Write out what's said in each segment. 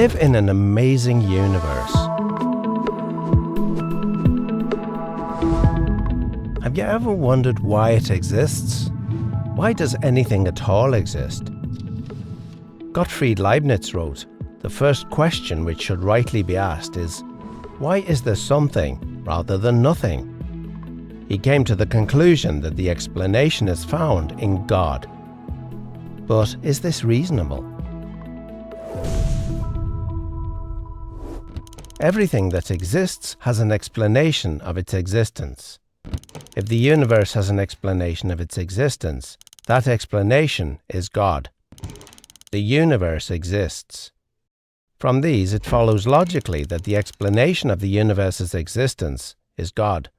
live in an amazing universe. Have you ever wondered why it exists? Why does anything at all exist? Gottfried Leibniz wrote, "The first question which should rightly be asked is, why is there something rather than nothing?" He came to the conclusion that the explanation is found in God. But is this reasonable? Everything that exists has an explanation of its existence. If the universe has an explanation of its existence, that explanation is God. The universe exists. From these, it follows logically that the explanation of the universe's existence is God.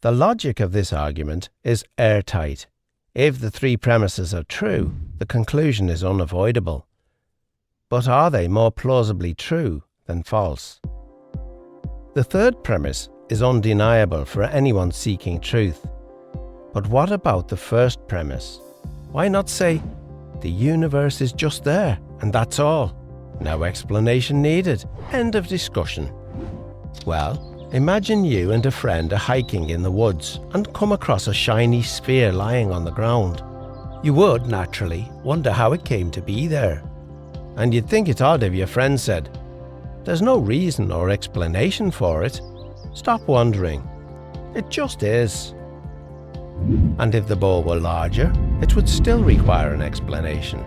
The logic of this argument is airtight. If the three premises are true, the conclusion is unavoidable. But are they more plausibly true than false? The third premise is undeniable for anyone seeking truth. But what about the first premise? Why not say, the universe is just there, and that's all? No explanation needed. End of discussion. Well, imagine you and a friend are hiking in the woods and come across a shiny sphere lying on the ground. You would, naturally, wonder how it came to be there. And you'd think it odd if your friend said, "There's no reason or explanation for it. Stop wondering. It just is." And if the ball were larger, it would still require an explanation.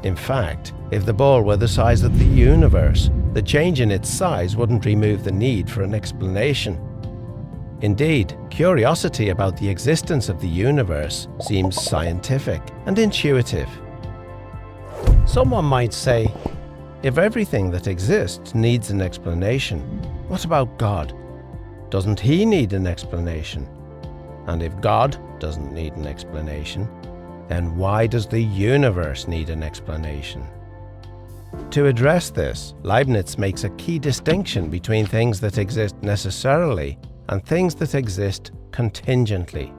In fact, if the ball were the size of the universe, the change in its size wouldn't remove the need for an explanation. Indeed, curiosity about the existence of the universe seems scientific and intuitive. Someone might say, if everything that exists needs an explanation, what about God? Doesn't he need an explanation? And if God doesn't need an explanation, then why does the universe need an explanation? To address this, Leibniz makes a key distinction between things that exist necessarily and things that exist contingently.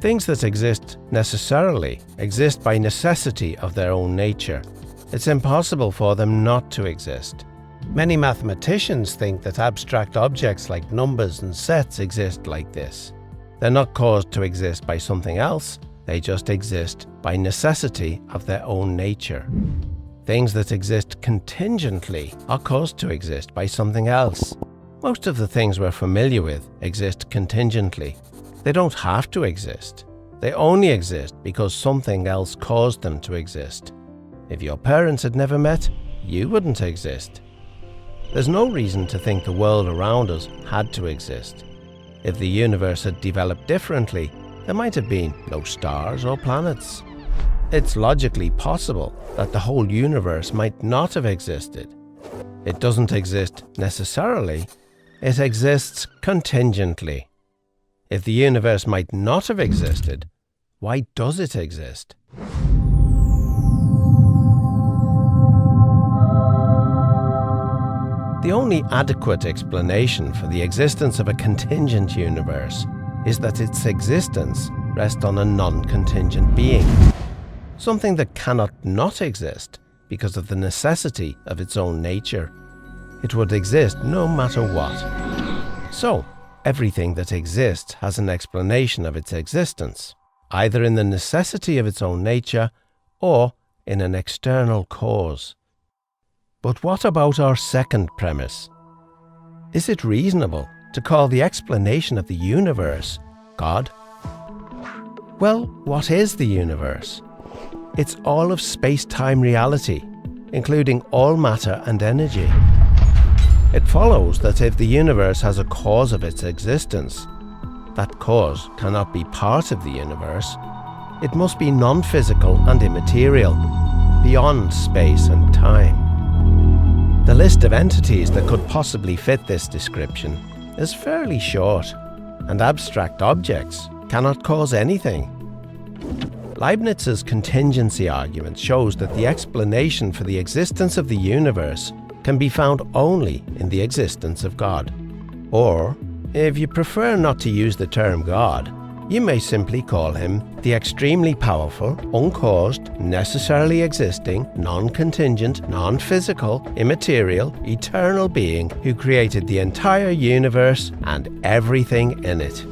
Things that exist necessarily exist by necessity of their own nature. It's impossible for them not to exist. Many mathematicians think that abstract objects like numbers and sets exist like this. They're not caused to exist by something else, they just exist by necessity of their own nature. Things that exist contingently are caused to exist by something else. Most of the things we're familiar with exist contingently. They don't have to exist. They only exist because something else caused them to exist. If your parents had never met, you wouldn't exist. There's no reason to think the world around us had to exist. If the universe had developed differently, there might have been no stars or planets. It's logically possible that the whole universe might not have existed. It doesn't exist necessarily, it exists contingently. If the universe might not have existed, why does it exist? The only adequate explanation for the existence of a contingent universe is that its existence rests on a non-contingent being, something that cannot not exist because of the necessity of its own nature. It would exist no matter what. So, everything that exists has an explanation of its existence, either in the necessity of its own nature or in an external cause. But what about our second premise? Is it reasonable to call the explanation of the universe God? Well, what is the universe? It's all of space-time reality, including all matter and energy. It follows that if the universe has a cause of its existence, that cause cannot be part of the universe. It must be non-physical and immaterial, beyond space and time. The list of entities that could possibly fit this description is fairly short, and abstract objects cannot cause anything. Leibniz's contingency argument shows that the explanation for the existence of the universe can be found only in the existence of God. Or, if you prefer not to use the term God, You may simply call him the extremely powerful, uncaused, necessarily existing, non-contingent, non-physical, immaterial, eternal being who created the entire universe and everything in it.